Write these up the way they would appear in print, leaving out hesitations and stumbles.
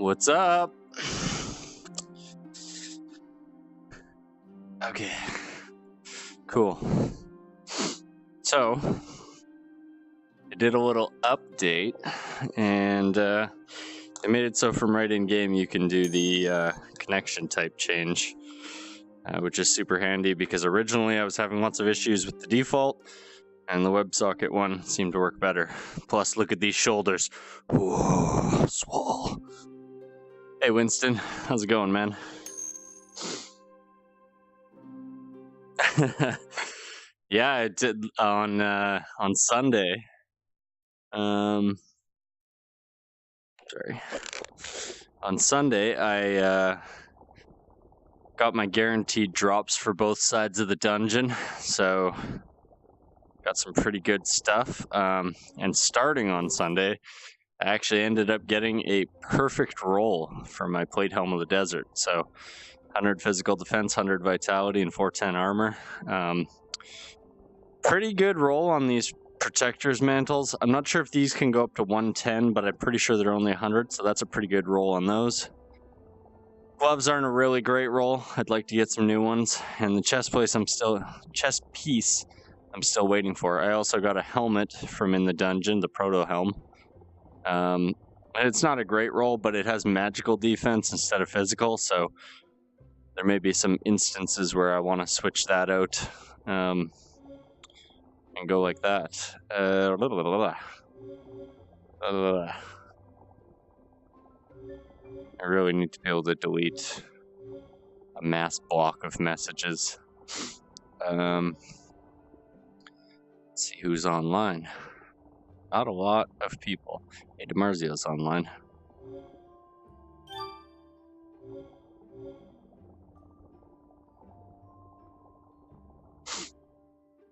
What's up? Okay. Cool. So, I did a little update, and they made it so from right in game you can do the connection type change, which is super handy because originally I was having lots of issues with the default, and the WebSocket one seemed to work better. Plus, look at these shoulders. Whoa, swole. Hey, Winston. How's it going, man? Yeah, I did on Sunday. Sorry. On Sunday, I got my guaranteed drops for both sides of the dungeon, so got some pretty good stuff. And starting on Sunday, I actually ended up getting a perfect roll for my plate helm of the desert. So 100 physical defense, 100 vitality, and 410 armor. Pretty good roll on these protector's mantles. I'm not sure if these can go up to 110, but I'm pretty sure they're only 100, so that's a pretty good roll on those. Gloves aren't a really great roll. I'd like to get some new ones. And the chest piece I'm still waiting for. I also got a helmet from in the dungeon, the proto helm. It's not a great roll, but it has magical defense instead of physical, so there may be some instances where I want to switch that out and go like that. I really need to be able to delete a mass block of messages. Let's see who's online. Not a lot of people. Hey, DiMarzio's online.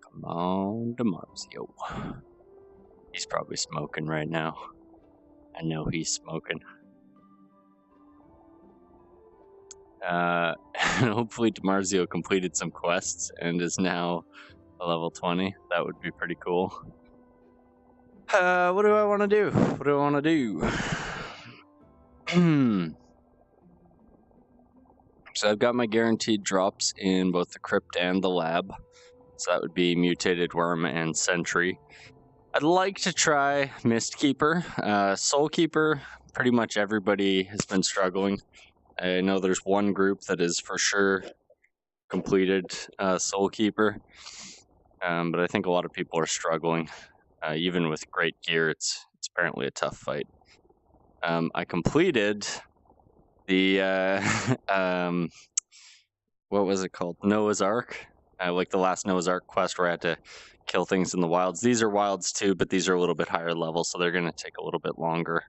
Come on, DiMarzio. He's probably smoking right now. I know he's smoking. Hopefully DiMarzio completed some quests and is now a level 20. That would be pretty cool. What do I want to do? So I've got my guaranteed drops in both the crypt and the lab. So that would be mutated worm and sentry. I'd like to try Mistkeeper. Soulkeeper, pretty much everybody has been struggling. I know there's one group that is for sure completed Soulkeeper, but I think a lot of people are struggling. Even with great gear, it's apparently a tough fight. I completed the what was it called? Noah's Ark. Like the last Noah's Ark quest where I had to kill things in the wilds. These are wilds too, but these are a little bit higher level, so they're going to take a little bit longer.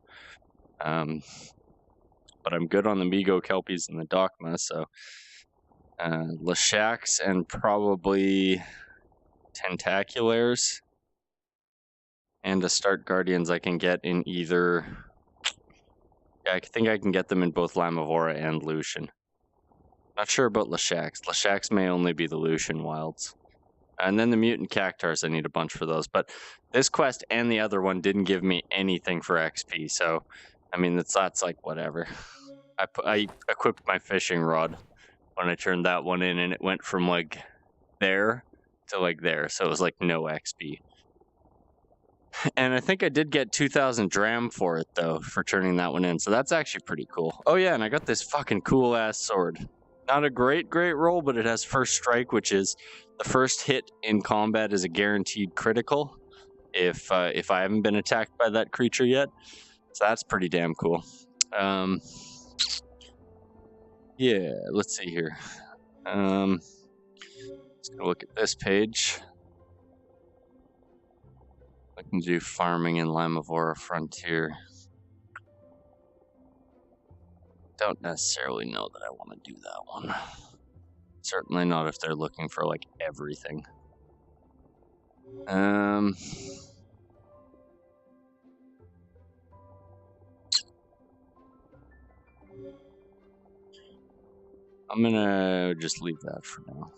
But I'm good on the Migo Kelpies and the Dokma, so Lashaks and probably Tentaculars. And to start Guardians, I can get in either... Yeah, I think I can get them in both Lamavora and Lucian. Not sure about Lashaks. Lashaks may only be the Lucian wilds. And then the Mutant Cactars, I need a bunch for those. But this quest and the other one didn't give me anything for XP, so... I mean, that's like whatever. I equipped my fishing rod when I turned that one in, and it went from like there to like there, so it was like no XP. And I think I did get 2,000 dram for it though, for turning that one in, so that's actually pretty cool. Oh yeah, and I got this fucking cool ass sword. Not a great roll, but it has first strike, which is the first hit in combat is a guaranteed critical if I haven't been attacked by that creature yet. So that's pretty damn cool. Yeah, let's see here. Let's go look at this page. I can do farming in Lamavora Frontier. Don't necessarily know that I want to do that one. Certainly not if they're looking for like everything. I'm gonna just leave that for now.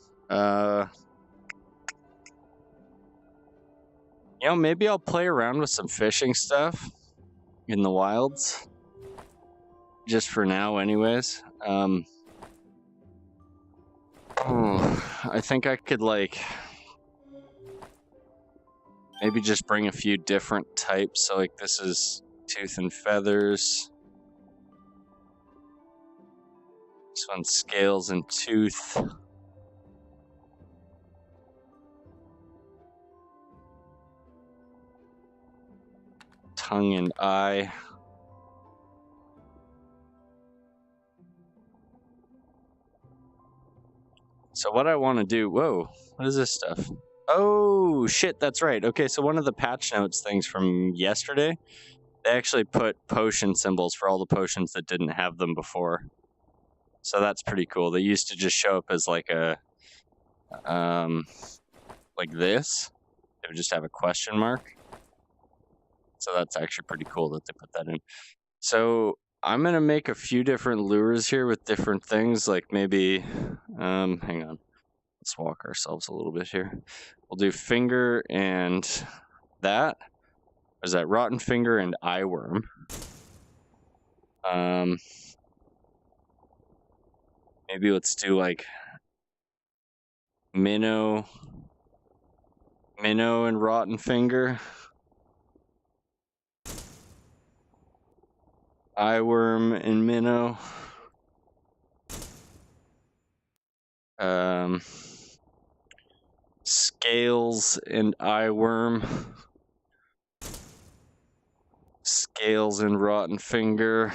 You know, maybe I'll play around with some fishing stuff in the wilds. just for now anyways. I think I could like maybe just bring a few different types. So like this is tooth and feathers. This one's scales and tooth. Tongue and eye. So what I want to do, whoa, what is this stuff? Oh shit, that's right. Okay, so one of the patch notes things from yesterday, they actually put potion symbols for all the potions that didn't have them before. So that's pretty cool. They used to just show up as like a, like this. They would just have a question mark. So that's actually pretty cool that they put that in. So I'm gonna make a few different lures here with different things, like maybe, hang on. Let's walk ourselves a little bit here. We'll do finger and that. Or is that rotten finger and eye worm? Maybe let's do like minnow and rotten finger. Eye worm and minnow. Scales and eye worm. Scales and rotten finger.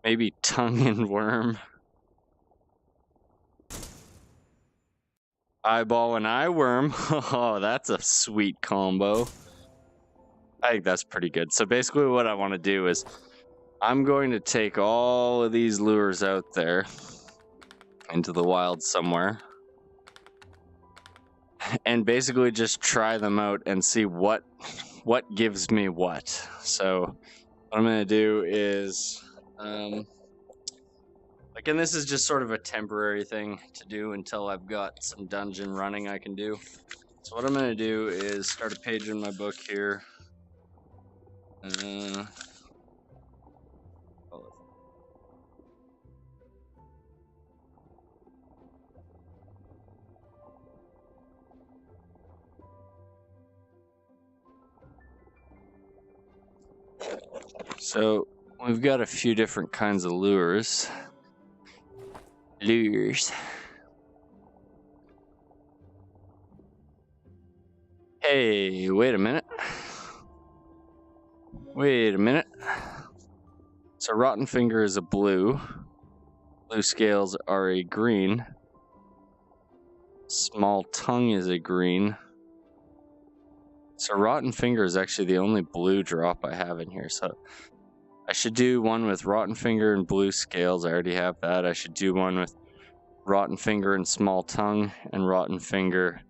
Maybe tongue and worm. Eyeball and eye worm. Oh, that's a sweet combo. I think that's pretty good. So basically what I want to do is I'm going to take all of these lures out there into the wild somewhere and basically just try them out and see what gives me what. So what I'm going to do is like, and this is just sort of a temporary thing to do until I've got some dungeon running I can do. So what I'm going to do is start a page in my book here. So we've got a few different kinds of lures. Hey, wait a minute. So rotten finger is a blue. Blue scales are a green. Small tongue is a green. So rotten finger is actually the only blue drop I have in here. So I should do one with rotten finger and blue scales. I already have that. I should do one with rotten finger and small tongue and rotten finger.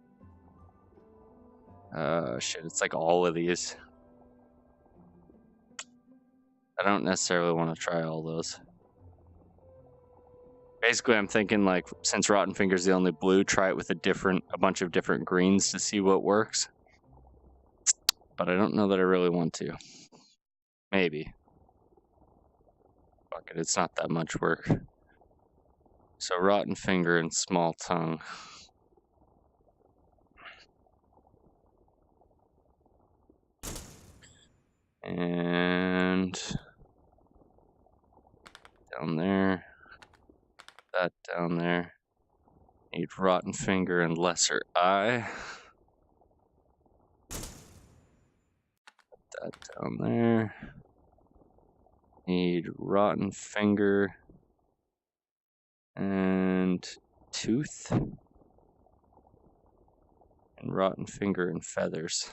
Shit, it's like all of these. I don't necessarily want to try all those. Basically, I'm thinking like, since rotten finger is the only blue, try it with a bunch of different greens to see what works. But I don't know that I really want to. Maybe. Fuck it, it's not that much work. So rotten finger and small tongue. And down there. That down there. Need rotten finger and lesser eye. Put that down there. Need rotten finger and tooth. And rotten finger and feathers.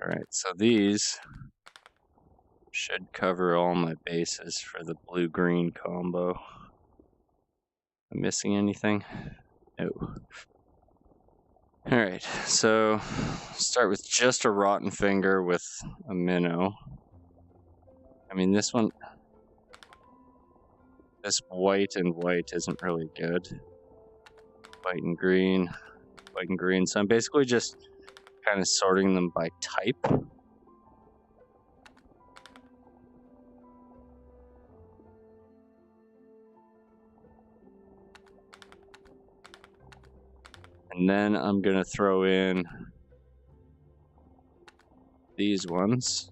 Alright, so these should cover all my bases for the blue-green combo. Am I missing anything? No. Alright, so start with just a rotten finger with a minnow. I mean, this one, this white and white isn't really good. White and green, white and green. So I'm basically just kind of sorting them by type. And then I'm going to throw in these ones.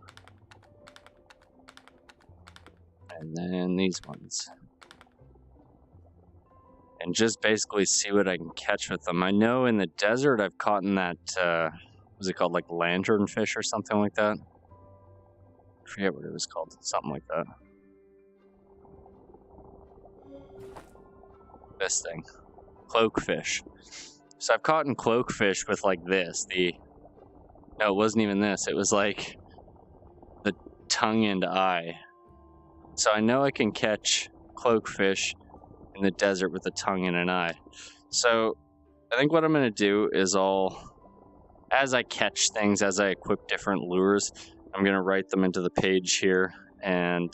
And then these ones. And just basically see what I can catch with them. I know in the desert I've caught in that, what's it called, like lanternfish or something like that? I forget what it was called, something like that. This thing, cloakfish. So I've caught in cloakfish with like this, no, it wasn't even this, it was like the tongue and eye. So I know I can catch cloakfish in the desert with a tongue and an eye. So I think what I'm going to do is as I catch things, as I equip different lures, I'm going to write them into the page here and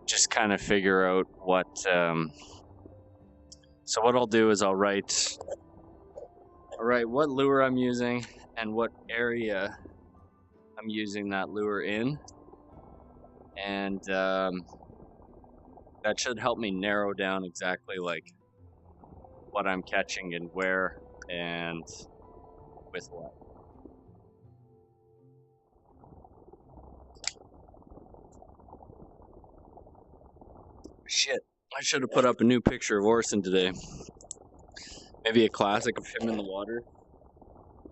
just kind of figure out what... So what I'll do is I'll write what lure I'm using and what area I'm using that lure in. And that should help me narrow down exactly like what I'm catching and where and with what. Shit, I should have put up a new picture of Orson today. Maybe a classic of him in the water.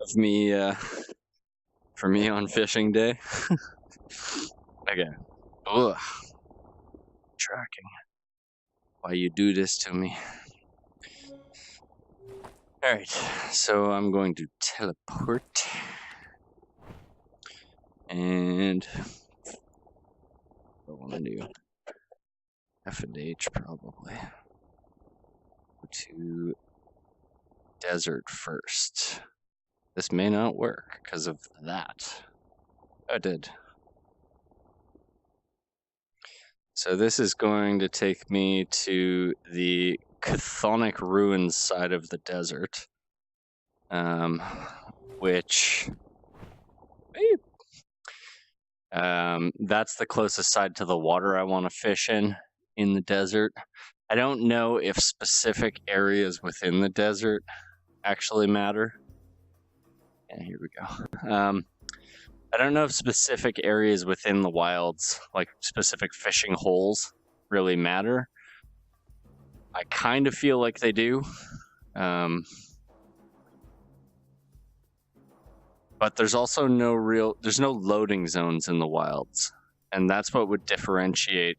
Of me, for me on fishing day. Okay. Ugh. Tracking. Why you do this to me? Alright, so I'm going to teleport. And what I want to do? F and H probably. Go to desert first. This may not work because of that. Oh, it did. So this is going to take me to the chthonic ruins side of the desert, which that's the closest side to the water I want to fish in the desert. I don't know if specific areas within the desert actually matter. And here we go. I don't know if specific areas within the wilds, like specific fishing holes, really matter. I kind of feel like they do. But there's also there's no loading zones in the wilds. And that's what would differentiate,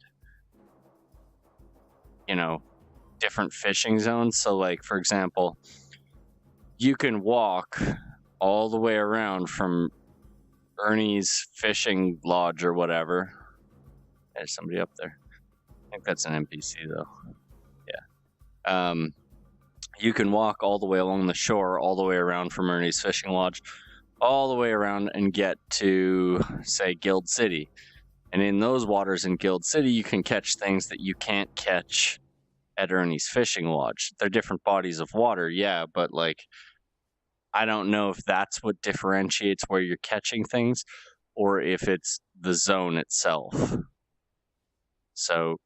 different fishing zones. So like, for example, you can walk all the way around from Ernie's fishing lodge or whatever. There's somebody up there. I think that's an NPC though. Yeah. You can walk all the way along the shore, all the way around from Ernie's fishing lodge, all the way around and get to, say, Guild City. And in those waters in Guild City, you can catch things that you can't catch at Ernie's fishing lodge. They're different bodies of water, yeah, but like, I don't know if that's what differentiates where you're catching things or if it's the zone itself. So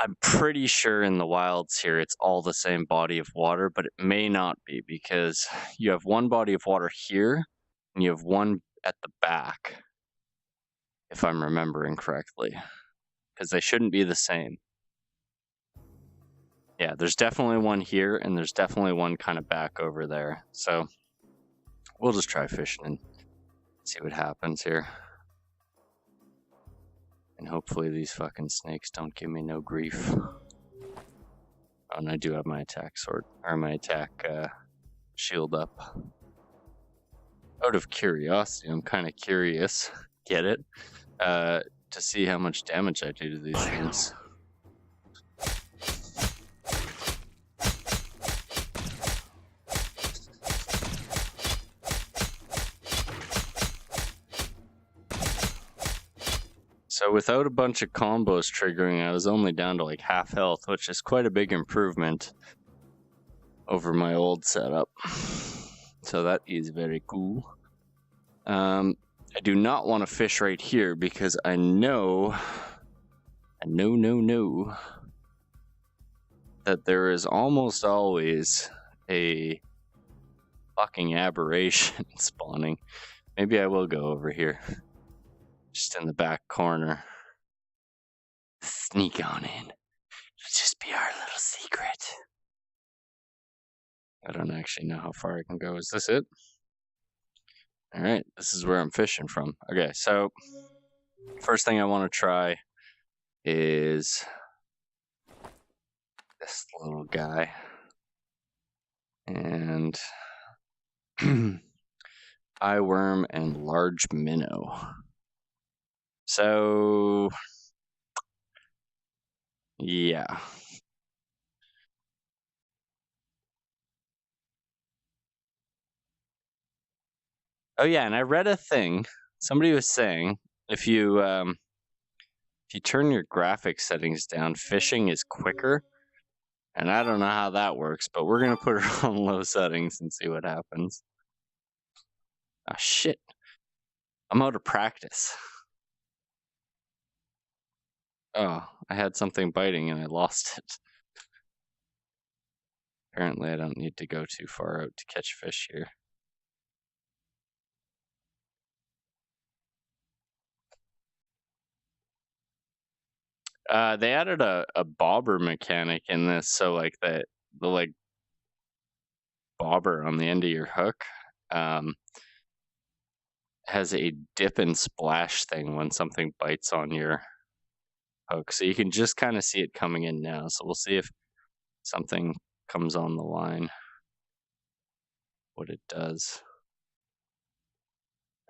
I'm pretty sure in the wilds here it's all the same body of water, but it may not be because you have one body of water here and you have one at the back, if I'm remembering correctly, because they shouldn't be the same. Yeah, there's definitely one here, and there's definitely one kind of back over there. So we'll just try fishing and see what happens here. And hopefully these fucking snakes don't give me no grief. Oh, and I do have my attack sword, or my attack shield up. Out of curiosity, I'm kind of curious, get it, to see how much damage I do to these things. So without a bunch of combos triggering, I was only down to like half health, which is quite a big improvement over my old setup. So that is very cool. I do not want to fish right here because I know that there is almost always a fucking aberration spawning. Maybe I will go over here. Just in the back corner. Sneak on in. It'll just be our little secret. I don't actually know how far I can go. Is this it? Alright, this is where I'm fishing from. Okay, so first thing I want to try is this little guy. And eyeworm and large minnow. So yeah. Oh yeah, and I read a thing. Somebody was saying if you turn your graphics settings down, fishing is quicker. And I don't know how that works, but we're gonna put it on low settings and see what happens. Ah, shit. I'm out of practice. Oh, I had something biting and I lost it. Apparently I don't need to go too far out to catch fish here. They added a bobber mechanic in this, so like the like bobber on the end of your hook has a dip and splash thing when something bites on your hook. So you can just kind of see it coming in now. So we'll see if something comes on the line, what it does.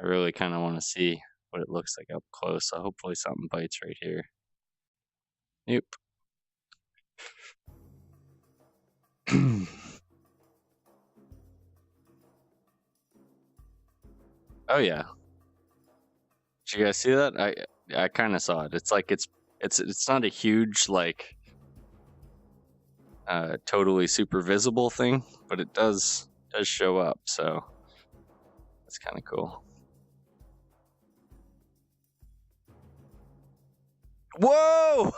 I really kind of want to see what it looks like up close. So hopefully something bites right here. Nope. Oh yeah. Did you guys see that? I kind of saw it. It's like it's not a huge like totally super visible thing, but it does show up, so that's kind of cool. Whoa!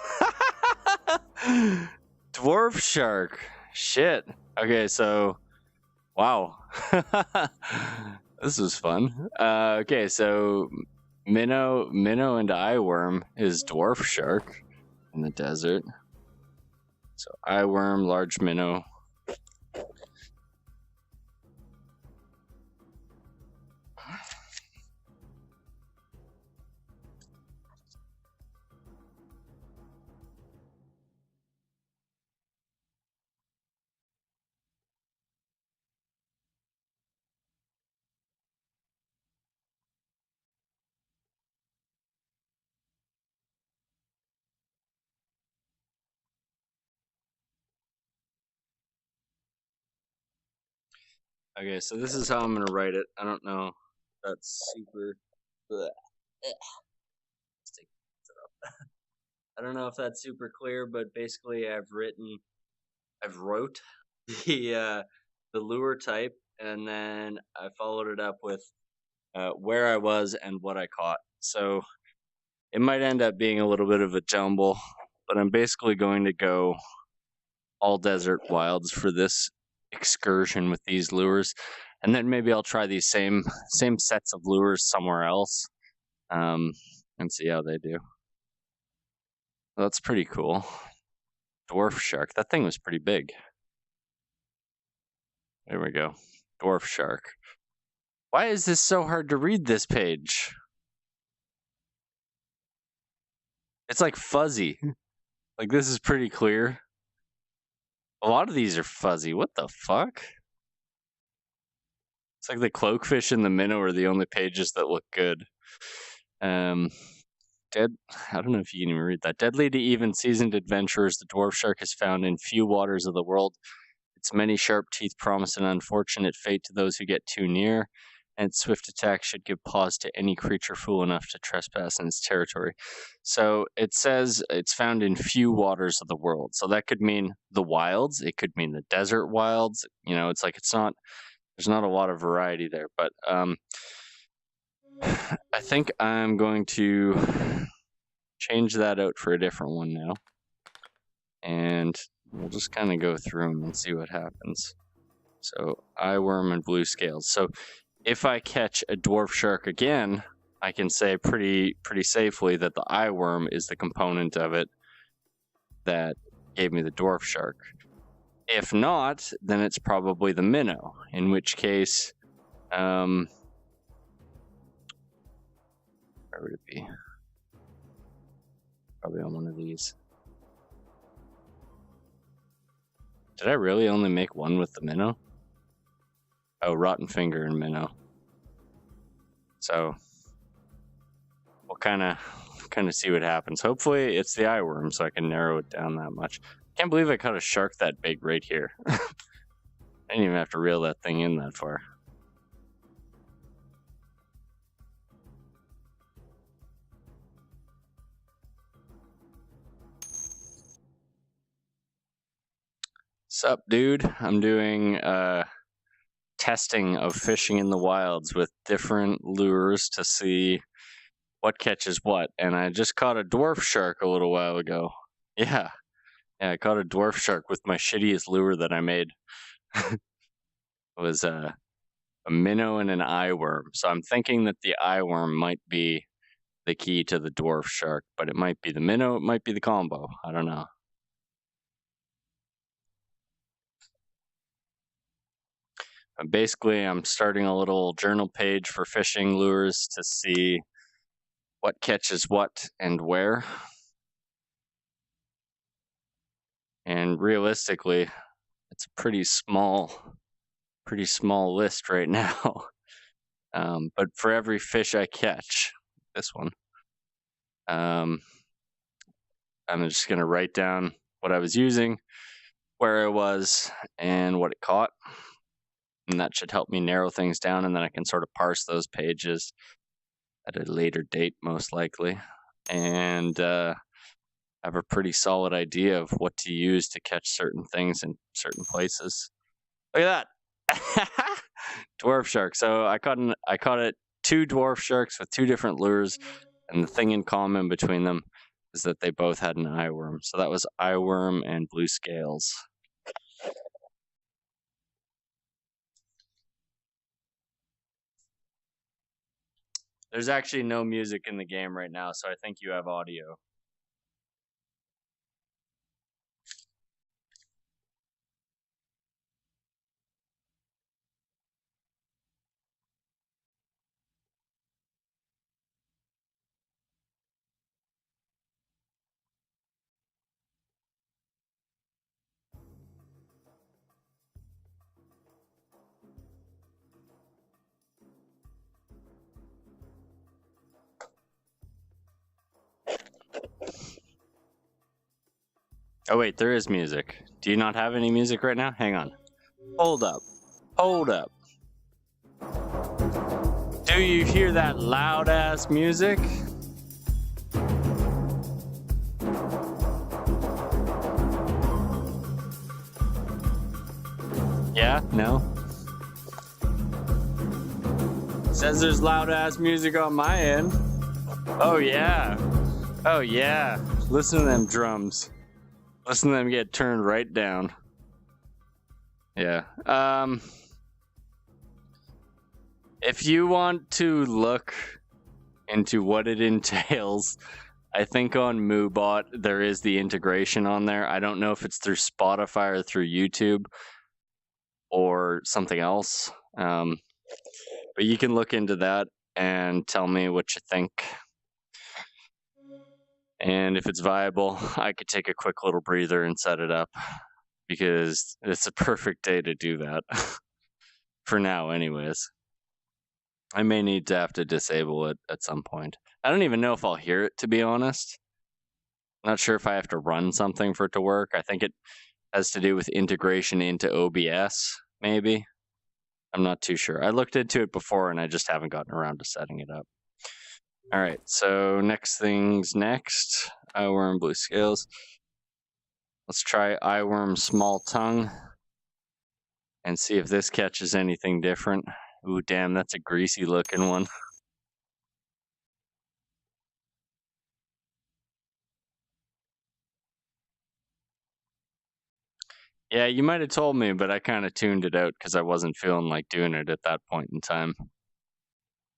Dwarf shark. Shit. Okay, so wow. This was fun. Okay, so minnow and eyeworm is dwarf shark in the desert. So eyeworm, large minnow. Okay, so this is how I'm gonna write it. I don't know if that's super. I don't know if that's super clear, but basically I've wrote the lure type, and then I followed it up with where I was and what I caught. So it might end up being a little bit of a jumble, but I'm basically going to go all desert wilds for this excursion with these lures, and then maybe I'll try these same sets of lures somewhere else, and see how they do. That's pretty cool. Dwarf shark. That thing was pretty big. There we go. Dwarf shark. Why is this so hard to read, this page? It's like fuzzy. Like this is pretty clear. A lot of these are fuzzy. What the fuck? It's like the cloakfish and the minnow are the only pages that look good. I don't know if you can even read that. Deadly to even seasoned adventurers, the dwarf shark is found in few waters of the world. Its many sharp teeth promise an unfortunate fate to those who get too near. and its swift attack should give pause to any creature fool enough to trespass in its territory. So it says it's found in few waters of the world. So that could mean the wilds. It could mean the desert wilds. It's like there's not a lot of variety there. But I think I'm going to change that out for a different one now. And we'll just kind of go through them and see what happens. So eye worm and blue scales. So if I catch a dwarf shark again, I can say pretty safely that the eye worm is the component of it that gave me the dwarf shark. If not, then it's probably the minnow, in which case, where would it be? Probably on one of these. Did I really only make one with the minnow? Oh, rotten finger and minnow. So we'll kind of see what happens. Hopefully it's the eye worm, so I can narrow it down that much. Can't believe I caught a shark that big right here. I didn't even have to reel that thing in that far. Sup, dude? I'm doing testing of fishing in the wilds with different lures to see what catches what. And I just caught a dwarf shark a little while ago. Yeah, I caught a dwarf shark with my shittiest lure that I made. It was a minnow and an eye worm. So I'm thinking that the eye worm might be the key to the dwarf shark, but it might be the minnow, it might be the combo. I don't know. Basically, I'm starting a little journal page for fishing lures to see what catches what and where. And realistically, it's a pretty small list right now. But for every fish I catch, this one, I'm just going to write down what I was using, where I was, and what it caught. And that should help me narrow things down, and then I can sort of parse those pages at a later date, most likely, and have a pretty solid idea of what to use to catch certain things in certain places. Look at that! Dwarf shark. So I caught it 2 dwarf sharks with 2 different lures, and the thing in common between them is that they both had an eye worm. So that was eye worm and blue scales. There's actually no music in the game right now, so I think you have audio. Oh wait, there is music. Do you not have any music right now? Hang on. Hold up. Hold up. Do you hear that loud ass music? Yeah? No? Says there's loud ass music on my end. Oh yeah. Oh yeah. Listen to them drums. Listen to them get turned right down. Yeah. If you want to look into what it entails, I think on MooBot there is the integration on there. I don't know if it's through Spotify or through YouTube or something else. But you can look into that and tell me what you think. And if it's viable, I could take a quick little breather and set it up, because it's a perfect day to do that. For now, anyways. I may need to have to disable it at some point. I don't even know if I'll hear it, to be honest. I'm not sure if I have to run something for it to work. I think it has to do with integration into OBS, maybe. I'm not too sure. I looked into it before and I just haven't gotten around to setting it up. All right, so next things next. Eyeworm, blue scales. Let's try eyeworm, small tongue, and see if this catches anything different. Ooh, damn, that's a greasy looking one. Yeah, you might have told me, but I kind of tuned it out because I wasn't feeling like doing it at that point in time.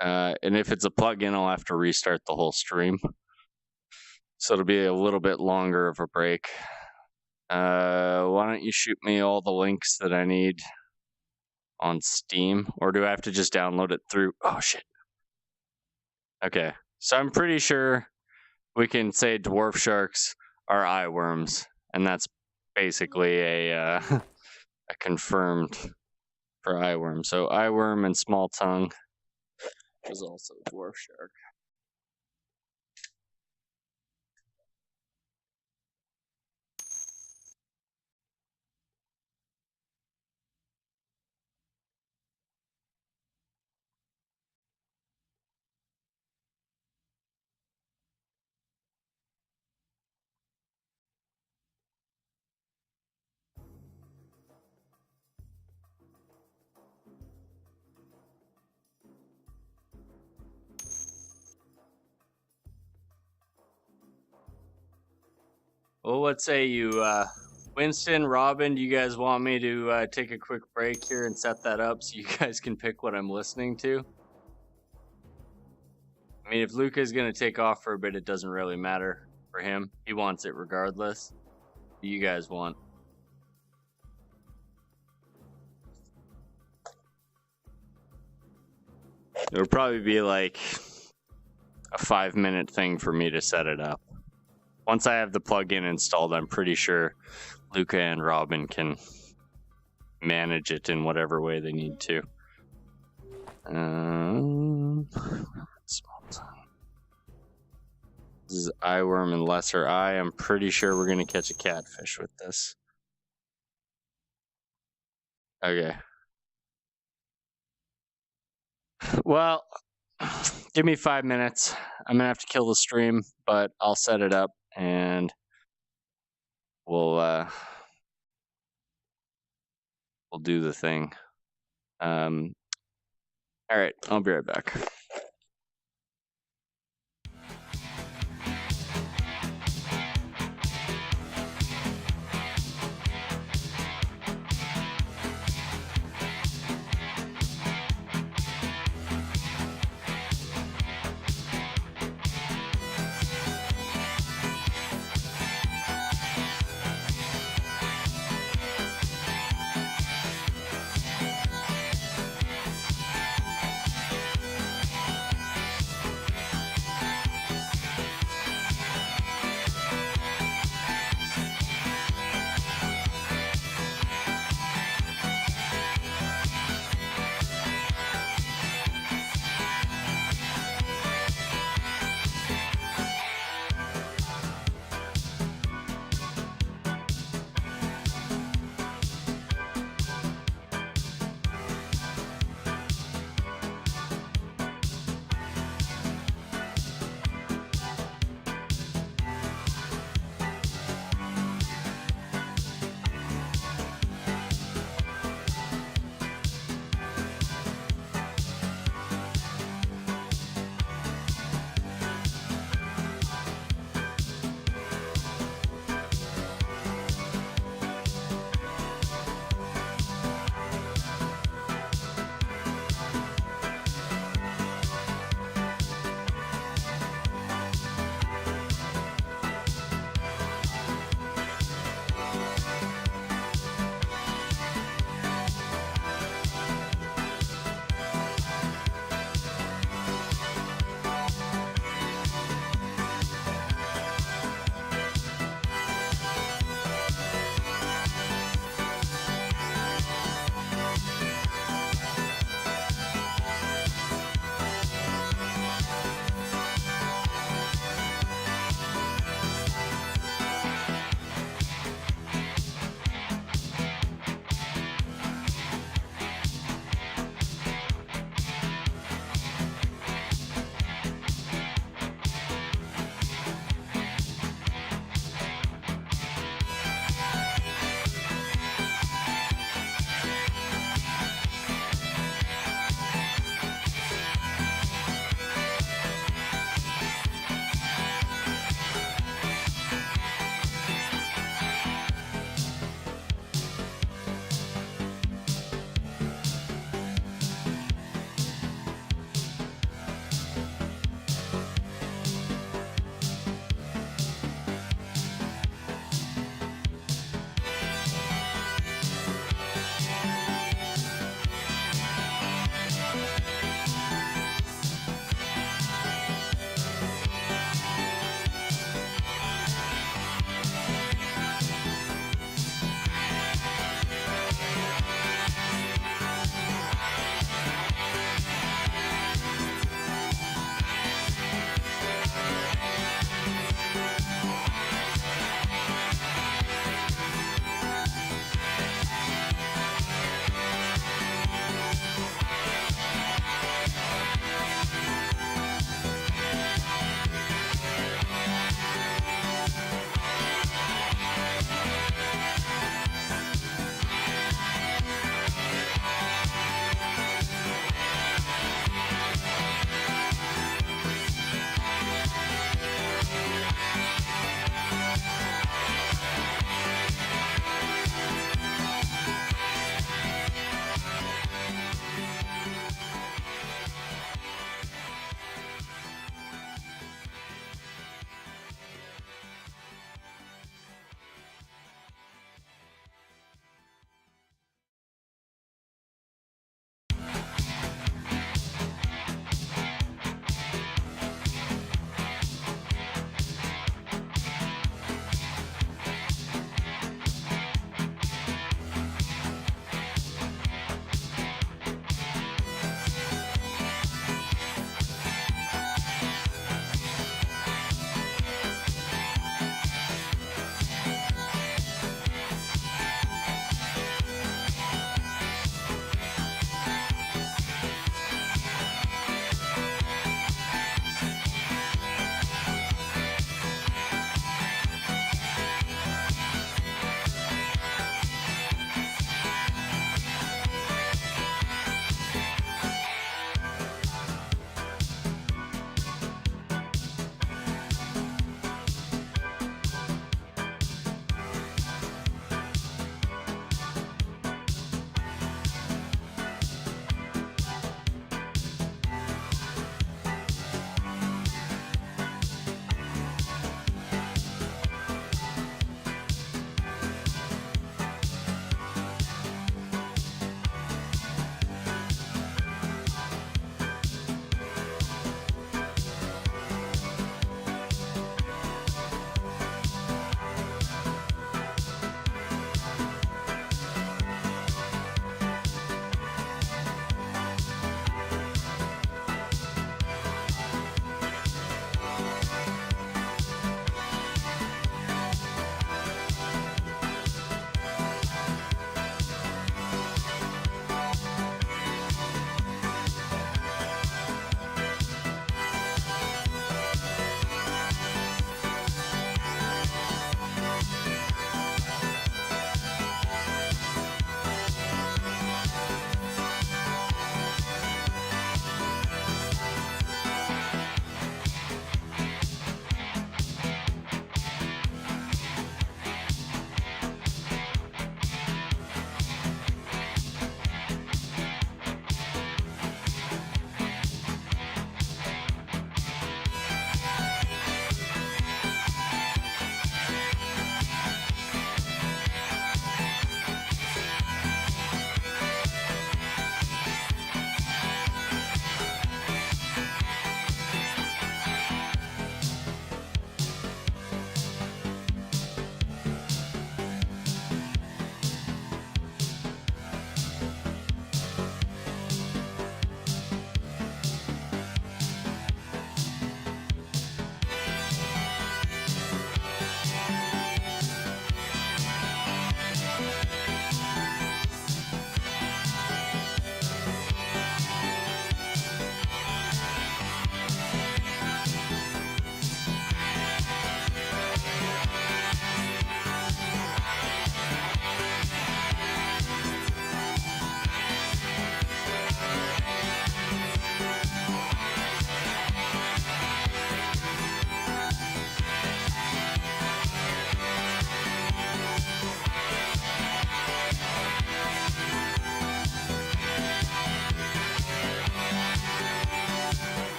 And if it's a plugin, I'll have to restart the whole stream. So it'll be a little bit longer of a break. Why don't you shoot me all the links that I need on Steam? Or do I have to just download it through? Oh, shit. Okay. So I'm pretty sure we can say dwarf sharks are eyeworms. And that's basically a confirmed for eyeworm. So eyeworm and small tongue is also dwarf shark. Well, what say you, Winston, Robin? Do you guys want me to take a quick break here and set that up so you guys can pick what I'm listening to? I mean, if Luca is going to take off for a bit, it doesn't really matter for him. He wants it regardless. What do you guys want? It'll probably be like a 5-minute thing for me to set it up. Once I have the plugin installed, I'm pretty sure Luca and Robin can manage it in whatever way they need to. Small tongue. This is eyeworm and lesser eye. I'm pretty sure we're going to catch a catfish with this. Okay. Well, give me 5 minutes. I'm going to have to kill the stream, but I'll set it up and we'll do the thing. All right, I'll be right back.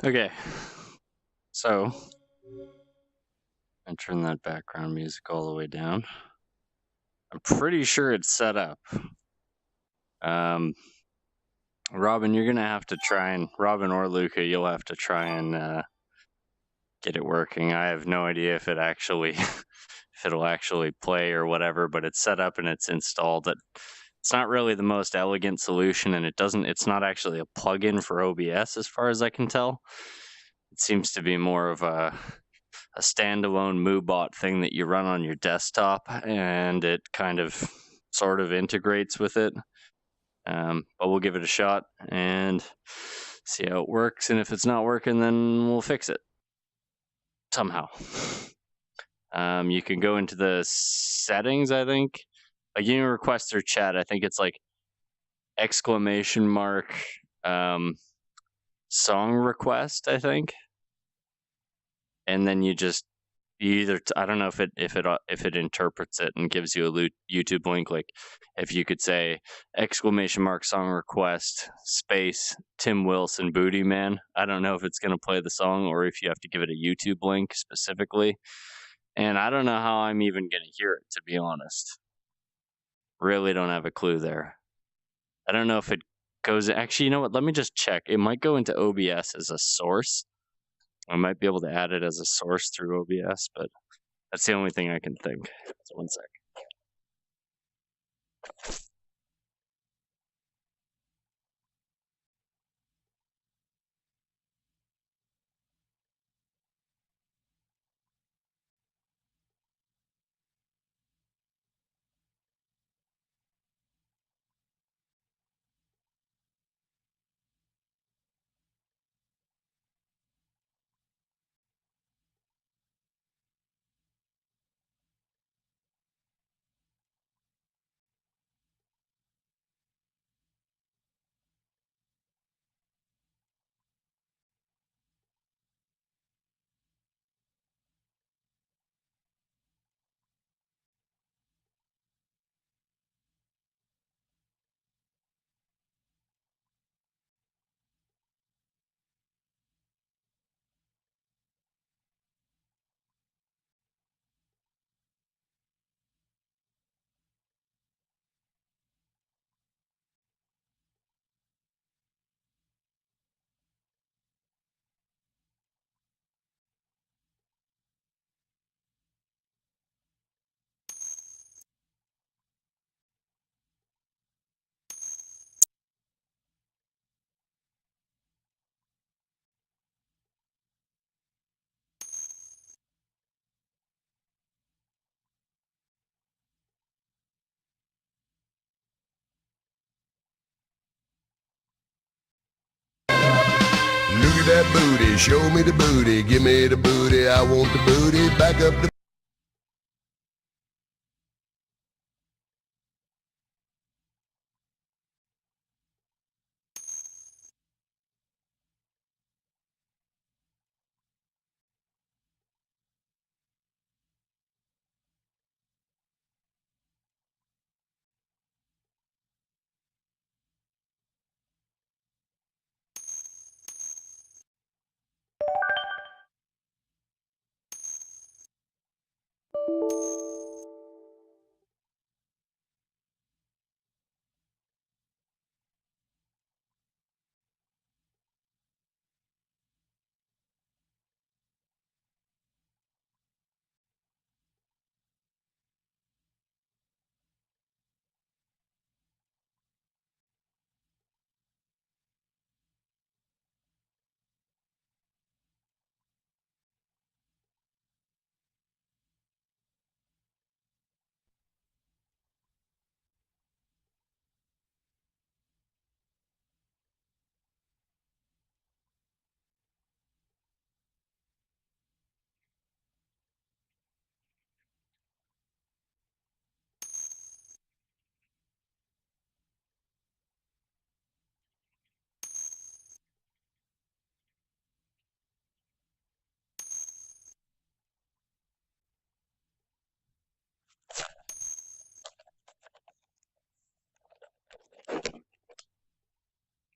Okay. So, and turn that background music all the way down. I'm pretty sure it's set up. Robin, you're gonna have to try and Robin or Luca, you'll have to try and get it working. I have no idea if it actually if it'll actually play or whatever, but it's set up and it's installed. It's not really the most elegant solution, and it's not actually a plugin for OBS as far as I can tell. It seems to be more of a standalone MooBot thing that you run on your desktop, and it kind of sort of integrates with it. But we'll give it a shot and see how it works. And if it's not working, then we'll fix it somehow. You can go into the settings, I think. Like you can request through chat. I think it's like exclamation mark song request, I think. And then you either I don't know if it interprets it and gives you a YouTube link. Like if you could say exclamation mark song request space Tim Wilson Booty Man. I don't know if it's gonna play the song or if you have to give it a YouTube link specifically. And I don't know how I'm even gonna hear it, to be honest. Really don't have a clue there. I don't know if it goes. Actually, you know what? Let me just check. It might go into OBS as a source. I might be able to add it as a source through OBS, but that's the only thing I can think. So 1 sec. Look at that booty, show me the booty, give me the booty, I want the booty, back up the...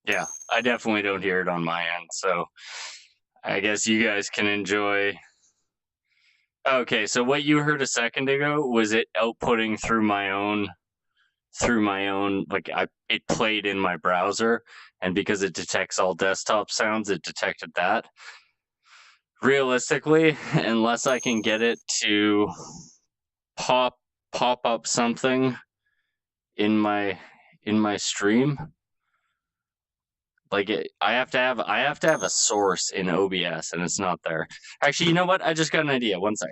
Yeah, I definitely don't hear it on my end. So I guess you guys can enjoy. Okay, so what you heard a second ago was it outputting through my own like it played in my browser, and because it detects all desktop sounds, it detected that. Realistically, unless I can get it to pop up something in my stream, like I have to have a source in OBS, and it's not there. Actually, you know what? I just got an idea. One sec.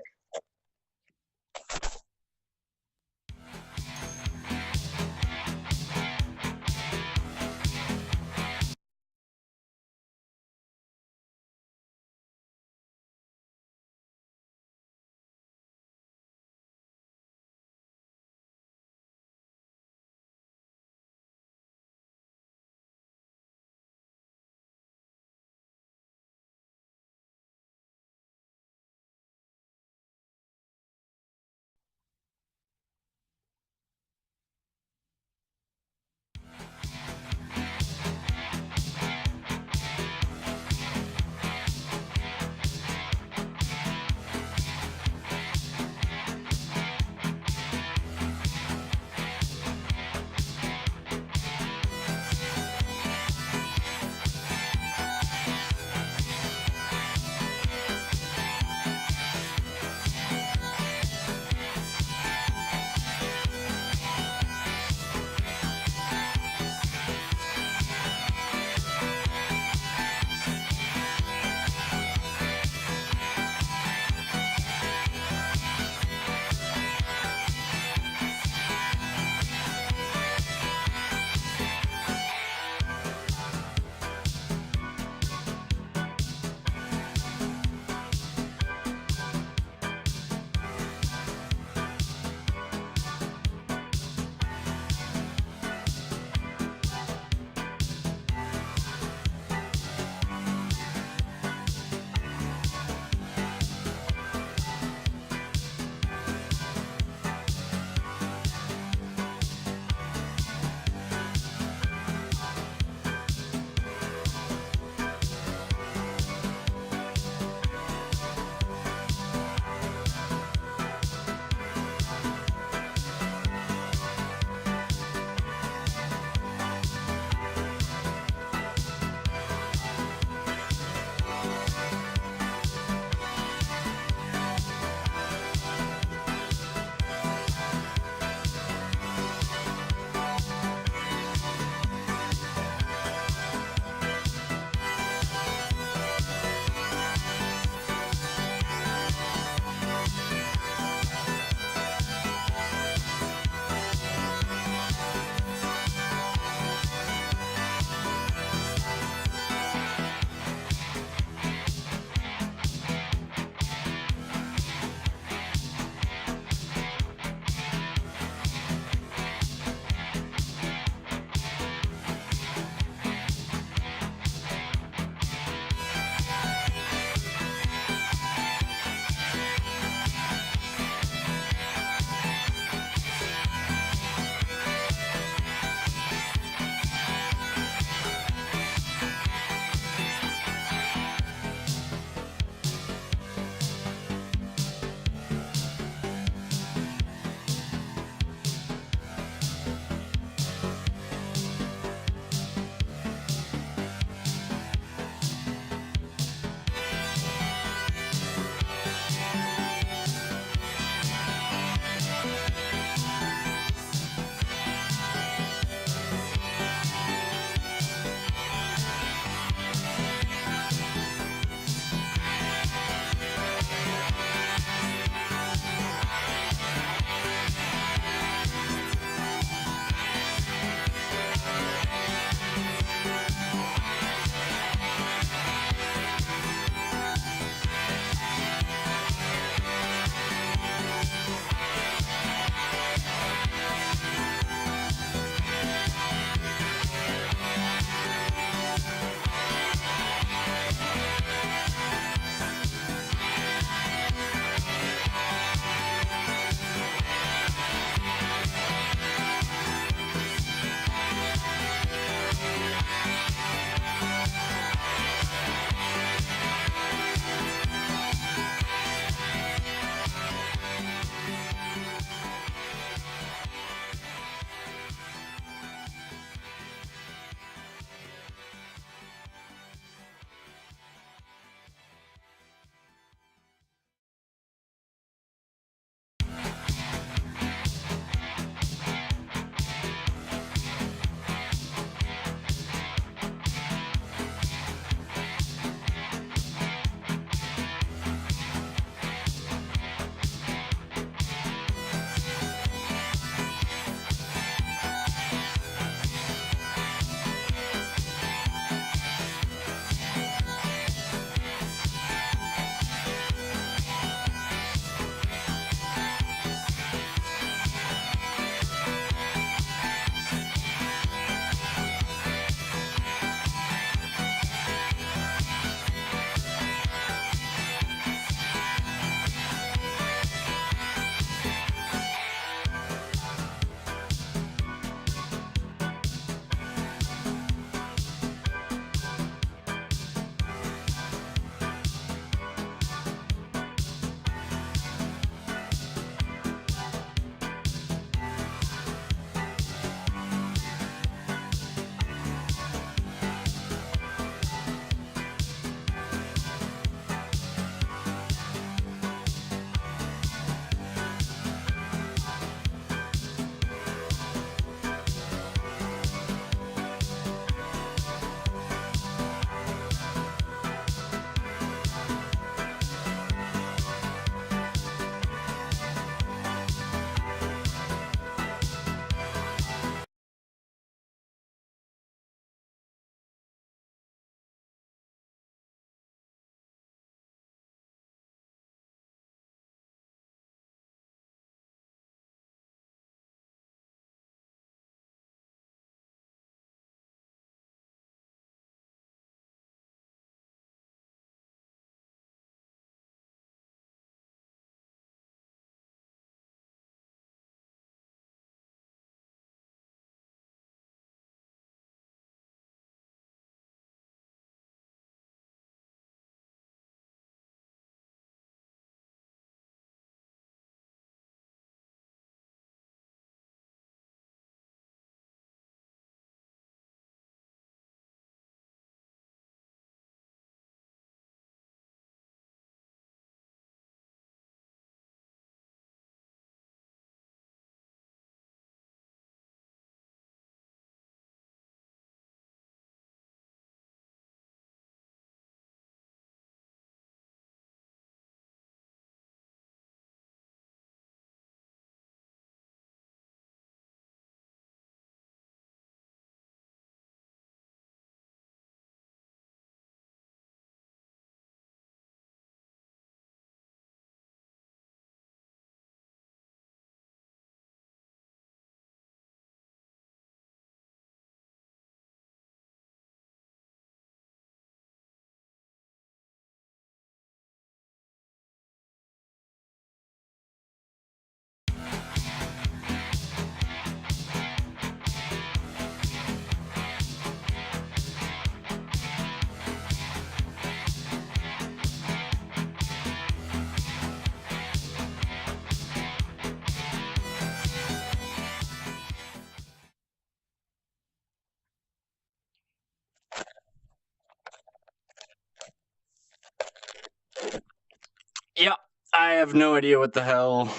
I have no idea what the hell.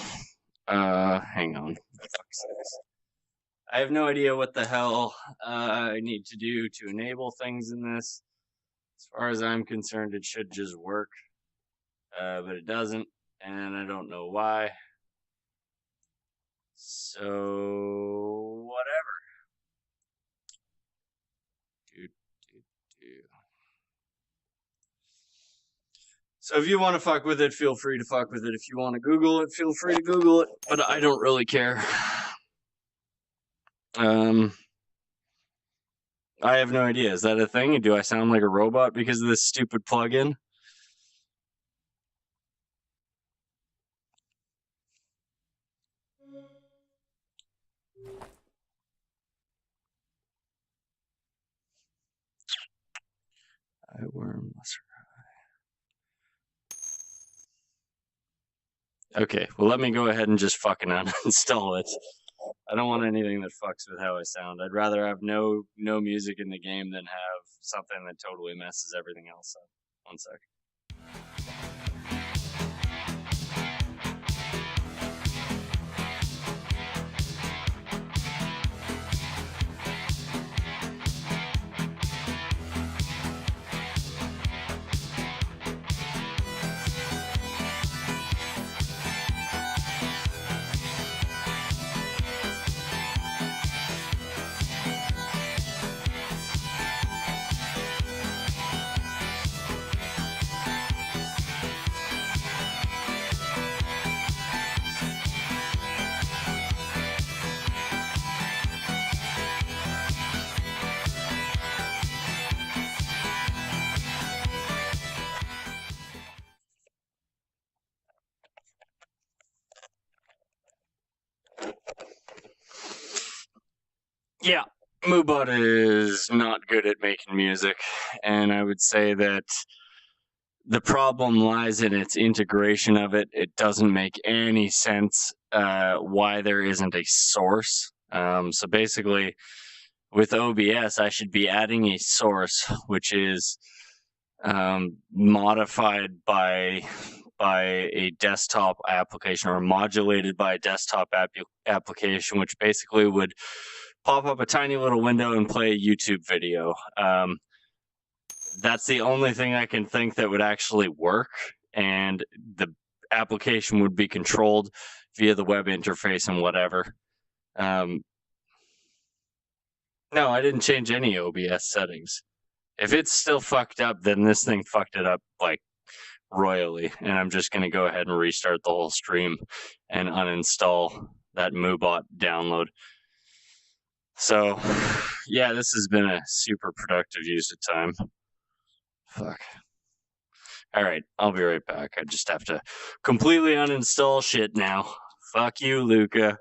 Hang on. I have no idea what the hell I need to do to enable things in this. As far as I'm concerned, it should just work, but it doesn't, and I don't know why. So whatever. So if you want to fuck with it, feel free to fuck with it. If you want to Google it, feel free to Google it. But I don't really care. I have no idea. Is that a thing? Do I sound like a robot because of this stupid plugin? I worm lesser. Okay, well, let me go ahead and just fucking uninstall it. I don't want anything that fucks with how I sound. I'd rather have no music in the game than have something that totally messes everything else up. 1 sec. Yeah, Moobot is not good at making music, and I would say that the problem lies in its integration of it. It doesn't make any sense why there isn't a source. So basically, with OBS, I should be adding a source, which is modified by a desktop application or modulated by a desktop application, which basically would pop up a tiny little window and play a YouTube video. That's the only thing I can think that would actually work, and the application would be controlled via the web interface and whatever. No, I didn't change any OBS settings. If it's still fucked up, then this thing fucked it up like royally, and I'm just going to go ahead and restart the whole stream and uninstall that Moobot download. So, yeah, this has been a super productive use of time. Fuck. All right, I'll be right back. I just have to completely uninstall shit now. Fuck you, Luca.